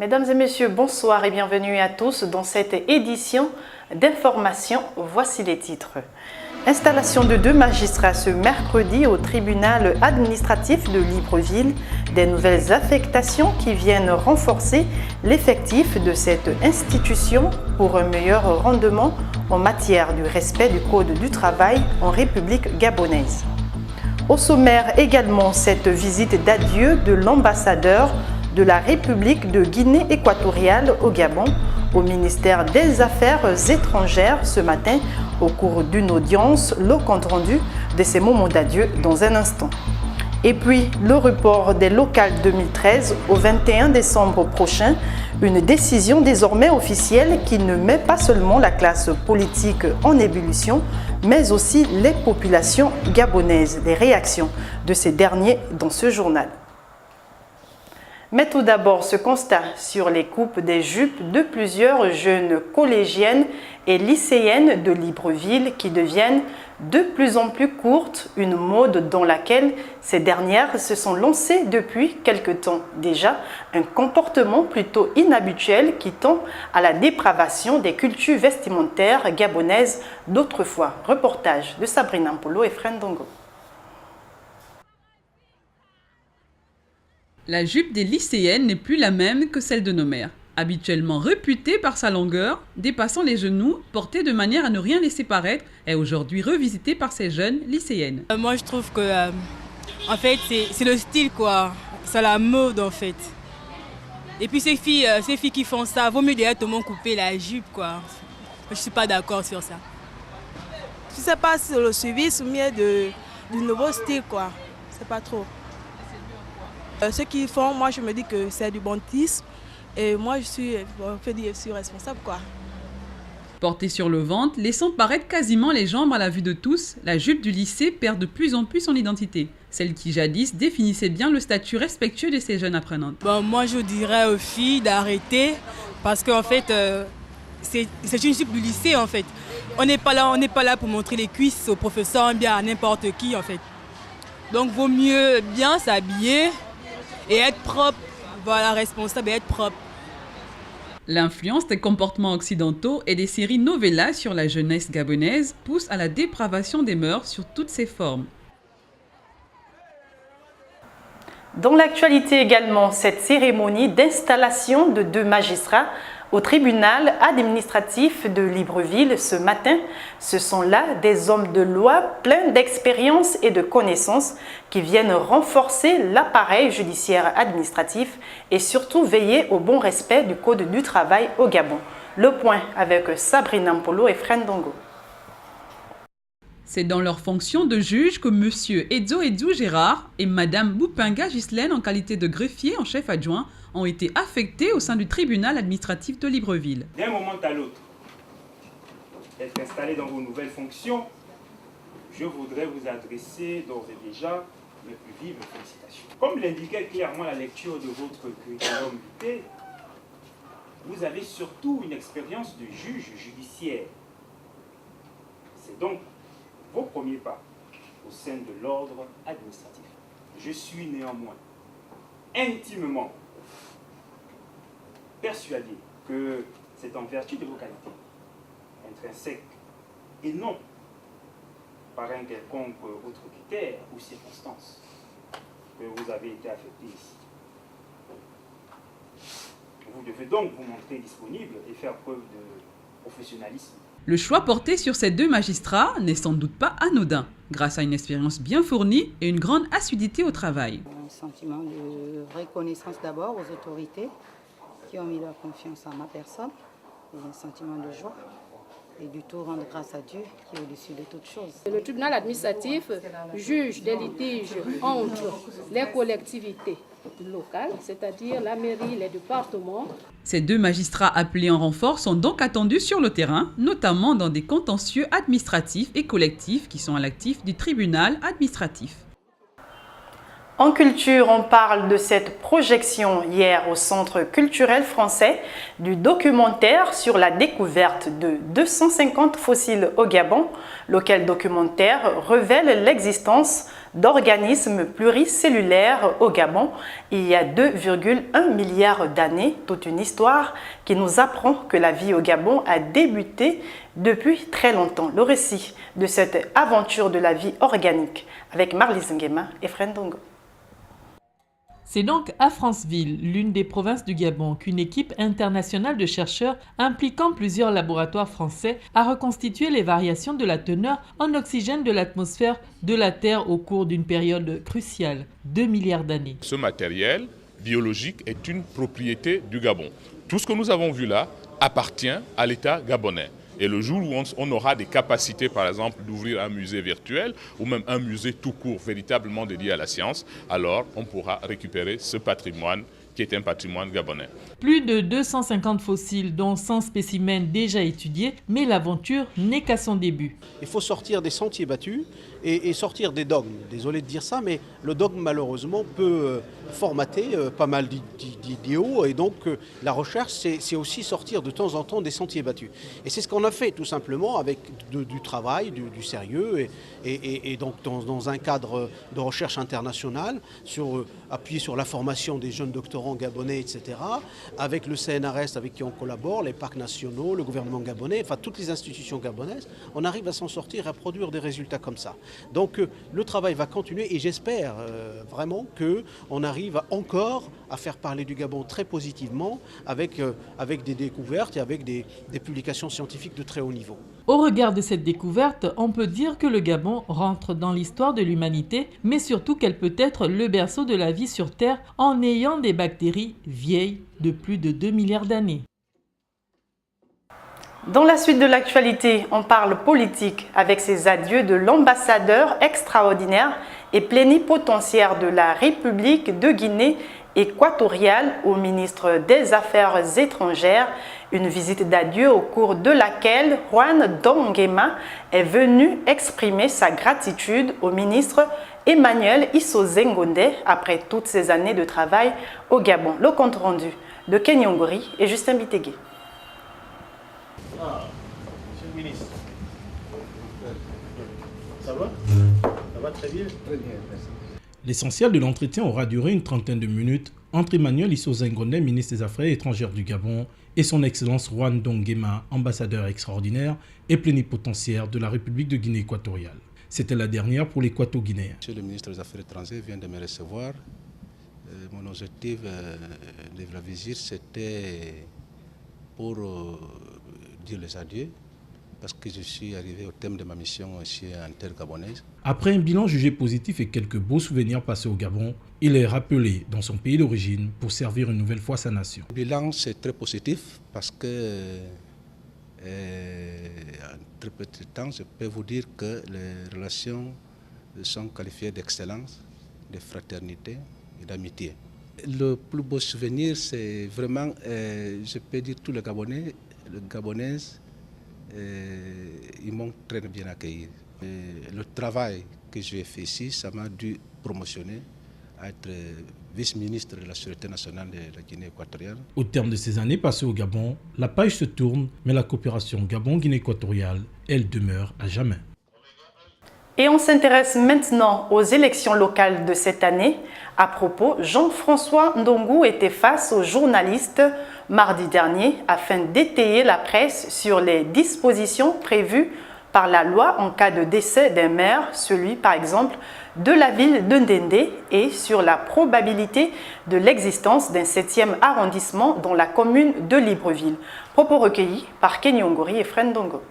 Mesdames et messieurs, bonsoir et bienvenue à tous dans cette édition d'information. Voici les titres. Installation de 2 magistrats ce mercredi au tribunal administratif de Libreville. Des nouvelles affectations qui viennent renforcer l'effectif de cette institution pour un meilleur rendement en matière du respect du Code du travail en République gabonaise. Au sommaire également cette visite d'adieu de l'ambassadeur de la République de Guinée équatoriale au Gabon au ministère des Affaires étrangères ce matin au cours d'une audience, le compte-rendu de ces moments d'adieu dans un instant. Et puis le report des locales 2013 au 21 décembre prochain, une décision désormais officielle qui ne met pas seulement la classe politique en ébullition, mais aussi les populations gabonaises. Les réactions de ces derniers dans ce journal. Mais tout d'abord, ce constat sur les coupes des jupes de plusieurs jeunes collégiennes et lycéennes de Libreville qui deviennent de plus en plus courtes, une mode dans laquelle ces dernières se sont lancées depuis quelque temps déjà, un comportement plutôt inhabituel qui tend à la dépravation des cultures vestimentaires gabonaises d'autrefois. Reportage de Sabrina Mpolo et Fren Dongo. La jupe des lycéennes n'est plus la même que celle de nos mères. Habituellement réputée par sa longueur, dépassant les genoux, portée de manière à ne rien laisser paraître, est aujourd'hui revisitée par ces jeunes lycéennes. Moi je trouve que en fait c'est le style quoi, c'est la mode en fait. Et puis ces filles qui font ça, vaut mieux directement couper la jupe quoi. Je suis pas d'accord sur ça. Je sais pas si le suivi soumis du nouveau style quoi, c'est pas trop. Ceux qui font, moi je me dis que c'est du bantisme et moi je suis responsable quoi. Portée sur le ventre, laissant paraître quasiment les jambes à la vue de tous, la jupe du lycée perd de plus en plus son identité. Celle qui jadis définissait bien le statut respectueux de ces jeunes apprenantes. Bon, moi je dirais aux filles d'arrêter parce qu'en fait c'est une jupe du lycée en fait. On n'est pas là pour montrer les cuisses aux professeurs, bien à n'importe qui en fait. Donc vaut mieux bien s'habiller et être propre, voilà, responsable et être propre. L'influence des comportements occidentaux et des séries novellas sur la jeunesse gabonaise pousse à la dépravation des mœurs sur toutes ses formes. Dans l'actualité également, cette cérémonie d'installation de 2 magistrats au tribunal administratif de Libreville ce matin, ce sont là des hommes de loi pleins d'expérience et de connaissances qui viennent renforcer l'appareil judiciaire administratif et surtout veiller au bon respect du Code du travail au Gabon. Le point avec Sabrina Mpolo et Fren Dongo. C'est dans leur fonction de juge que M. Edzo Gérard et Mme Boupinga Ghislaine, en qualité de greffier en chef adjoint, ont été affectés au sein du tribunal administratif de Libreville. D'un moment à l'autre, d'être installé dans vos nouvelles fonctions, je voudrais vous adresser d'ores et déjà mes plus vives félicitations. Comme l'indiquait clairement la lecture de votre curriculum vitae, vous avez surtout une expérience de juge judiciaire. C'est donc vos premiers pas au sein de l'ordre administratif. Je suis néanmoins intimement persuadé que c'est en vertu de vos qualités intrinsèques et non par un quelconque autre critère ou circonstance que vous avez été affecté ici. Vous devez donc vous montrer disponible et faire preuve de professionnalisme. Le choix porté sur ces 2 magistrats n'est sans doute pas anodin, grâce à une expérience bien fournie et une grande assiduité au travail. Un sentiment de reconnaissance d'abord aux autorités qui ont mis leur confiance en ma personne, et un sentiment de joie et du tout rendre grâce à Dieu qui est au-dessus de toutes choses. Le tribunal administratif juge des litiges entre les collectivités locales, c'est-à-dire la mairie, les départements. Ces 2 magistrats appelés en renfort sont donc attendus sur le terrain, notamment dans des contentieux administratifs et collectifs qui sont à l'actif du tribunal administratif. En culture, on parle de cette projection hier au Centre culturel français du documentaire sur la découverte de 250 fossiles au Gabon, lequel documentaire révèle l'existence d'organismes pluricellulaires au Gabon il y a 2,1 milliards d'années. Toute une histoire qui nous apprend que la vie au Gabon a débuté depuis très longtemps. Le récit de cette aventure de la vie organique avec Marlise Nguema et Frendongo. C'est donc à Franceville, l'une des provinces du Gabon, qu'une équipe internationale de chercheurs impliquant plusieurs laboratoires français a reconstitué les variations de la teneur en oxygène de l'atmosphère de la Terre au cours d'une période cruciale, 2 milliards d'années. Ce matériel biologique est une propriété du Gabon. Tout ce que nous avons vu là appartient à l'État gabonais. Et le jour où on aura des capacités, par exemple, d'ouvrir un musée virtuel ou même un musée tout court véritablement dédié à la science, alors on pourra récupérer ce patrimoine qui est un patrimoine gabonais. Plus de 250 fossiles, dont 100 spécimens déjà étudiés, mais l'aventure n'est qu'à son début. Il faut sortir des sentiers battus et sortir des dogmes. Désolé de dire ça, mais le dogme, malheureusement, peut formater pas mal d'idéaux. Et donc, la recherche, c'est aussi sortir de temps en temps des sentiers battus. Et c'est ce qu'on a fait, tout simplement, avec du travail, du sérieux, et donc dans un cadre de recherche internationale, appuyé sur la formation des jeunes doctorants gabonais, etc., avec le CNRS avec qui on collabore, les parcs nationaux, le gouvernement gabonais, enfin toutes les institutions gabonaises, on arrive à s'en sortir et à produire des résultats comme ça. Donc le travail va continuer et j'espère vraiment qu'on arrive encore à faire parler du Gabon très positivement avec des découvertes et avec des publications scientifiques de très haut niveau. Au regard de cette découverte, on peut dire que le Gabon rentre dans l'histoire de l'humanité, mais surtout qu'elle peut être le berceau de la vie sur Terre en ayant des bactéries vieilles de plus de 2 milliards d'années. Dans la suite de l'actualité, on parle politique avec ces adieux de l'ambassadeur extraordinaire et plénipotentiaire de la République de Guinée équatoriale au ministre des Affaires étrangères. Une visite d'adieu au cours de laquelle Juan Dongema est venu exprimer sa gratitude au ministre Emmanuel Issozé Ngondé après toutes ces années de travail au Gabon. Le compte rendu de Kenyongori et Justin Bitégué. Monsieur le ministre, ça va? Ça va très bien? Très bien, merci. L'essentiel de l'entretien aura duré une trentaine de minutes entre Emmanuel Issozé Ngondé, ministre des Affaires étrangères du Gabon, et son Excellence Juan Dongema, ambassadeur extraordinaire et plénipotentiaire de la République de Guinée équatoriale. C'était la dernière pour l'Équato-Guinéen. Monsieur le ministre des Affaires étrangères vient de me recevoir. Mon objectif de la visite, c'était pour dire les adieux, parce que je suis arrivé au terme de ma mission ici en terre gabonaise. Après un bilan jugé positif et quelques beaux souvenirs passés au Gabon, il est rappelé dans son pays d'origine pour servir une nouvelle fois sa nation. Le bilan, c'est très positif parce que en très peu de temps, je peux vous dire que les relations sont qualifiées d'excellence, de fraternité et d'amitié. Le plus beau souvenir, c'est vraiment, je peux dire, tous les Gabonaises, ils m'ont très bien accueilli. Le travail que j'ai fait ici, ça m'a dû promotionner à être vice-ministre de la Sûreté nationale de la Guinée équatoriale. Au terme de ces années passées au Gabon, la page se tourne, mais la coopération Gabon-Guinée équatoriale, elle demeure à jamais. Et on s'intéresse maintenant aux élections locales de cette année. À propos, Jean-François Ndongo était face aux journalistes mardi dernier afin d'étayer la presse sur les dispositions prévues par la loi en cas de décès d'un maire, celui par exemple de la ville de Ndendé, et sur la probabilité de l'existence d'un 7e arrondissement dans la commune de Libreville. Propos recueillis par Kenyongori et Frendongo.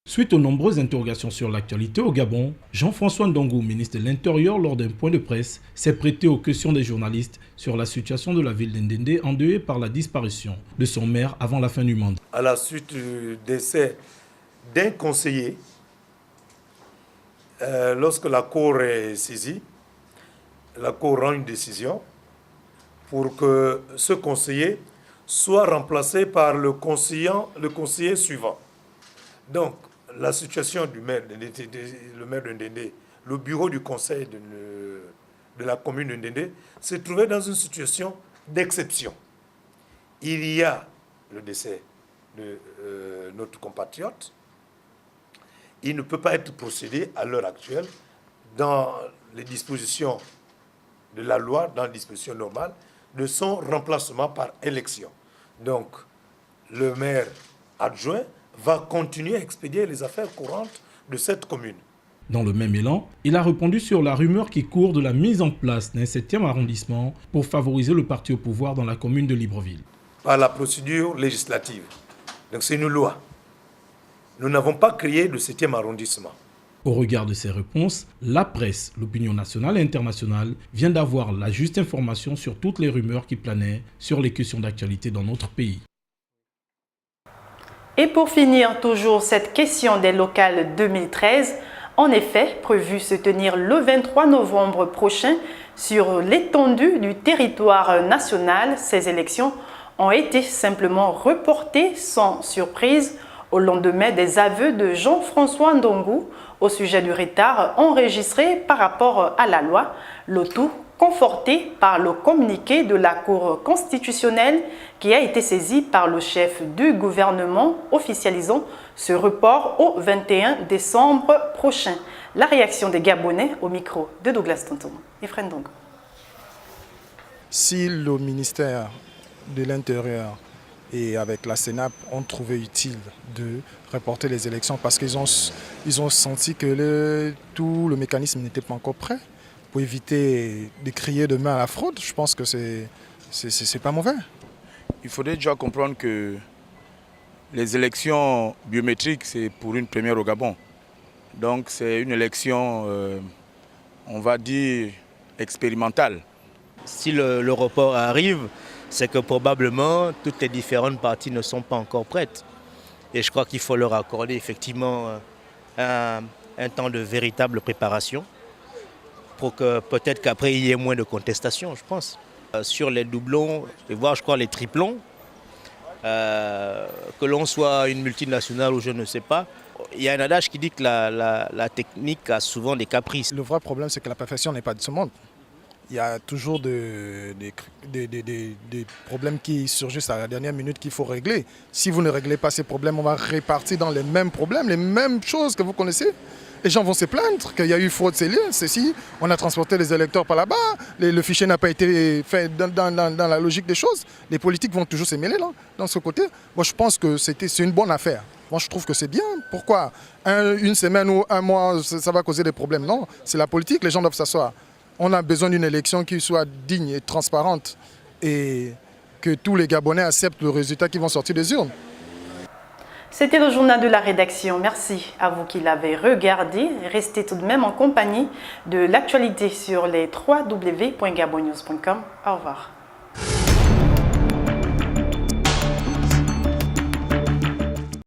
Suite aux nombreuses interrogations sur l'actualité au Gabon, Jean-François Ndongo, ministre de l'Intérieur, lors d'un point de presse, s'est prêté aux questions des journalistes sur la situation de la ville d'Ndendé endeuillée par la disparition de son maire avant la fin du mandat. À la suite du décès d'un conseiller, lorsque la Cour est saisie, la Cour rend une décision pour que ce conseiller soit remplacé par le conseiller suivant. Donc, la situation du maire de Ndendé, le bureau du conseil de la commune de Ndendé, s'est trouvé dans une situation d'exception. Il y a le décès de notre compatriote. Il ne peut pas être procédé à l'heure actuelle dans les dispositions de la loi, dans les dispositions normales, de son remplacement par élection. Donc, le maire adjoint va continuer à expédier les affaires courantes de cette commune. Dans le même élan, il a répondu sur la rumeur qui court de la mise en place d'un 7e arrondissement pour favoriser le parti au pouvoir dans la commune de Libreville. Par la procédure législative. Donc c'est une loi. Nous n'avons pas créé le 7e arrondissement. Au regard de ces réponses, la presse, l'opinion nationale et internationale vient d'avoir la juste information sur toutes les rumeurs qui planaient sur les questions d'actualité dans notre pays. Et pour finir, toujours cette question des locales 2013, en effet, prévu se tenir le 23 novembre prochain sur l'étendue du territoire national, ces élections ont été simplement reportées sans surprise au lendemain des aveux de Jean-François Ndongou au sujet du retard enregistré par rapport à la loi, le tout conforté par le communiqué de la Cour constitutionnelle qui a été saisi par le chef du gouvernement officialisant ce report au 21 décembre prochain. La réaction des Gabonais au micro de Douglas Tonton. Efren Dongo. Si le ministère de l'Intérieur et avec la CENAP ont trouvé utile de reporter les élections parce qu'ils ont senti que tout le mécanisme n'était pas encore prêt pour éviter de crier demain à la fraude, je pense que c'est pas mauvais. Il faudrait déjà comprendre que les élections biométriques, c'est pour une première au Gabon. Donc c'est une élection, on va dire, expérimentale. Si le report arrive, c'est que probablement toutes les différentes parties ne sont pas encore prêtes. Et je crois qu'il faut leur accorder effectivement un temps de véritable préparation pour que peut-être qu'après il y ait moins de contestation, je pense. Sur les doublons, et voire je crois les triplons, que l'on soit une multinationale ou je ne sais pas, il y a un adage qui dit que la technique a souvent des caprices. Le vrai problème, c'est que la perfection n'est pas de ce monde. Il y a toujours des problèmes qui surgissent à la dernière minute qu'il faut régler. Si vous ne réglez pas ces problèmes, on va répartir dans les mêmes problèmes, les mêmes choses que vous connaissez. Les gens vont se plaindre qu'il y a eu fraude, ceci, on a transporté les électeurs par là-bas, le fichier n'a pas été fait dans la logique des choses. Les politiques vont toujours se mêler là, dans ce côté. Moi, je pense que c'est une bonne affaire. Moi, je trouve que c'est bien. Pourquoi une semaine ou un mois, ça va causer des problèmes? Non, c'est la politique, les gens doivent s'asseoir. On a besoin d'une élection qui soit digne et transparente et que tous les Gabonais acceptent le résultat qui vont sortir des urnes. C'était le journal de la rédaction. Merci à vous qui l'avez regardé. Restez tout de même en compagnie de l'actualité sur les www.gabonnews.com. Au revoir.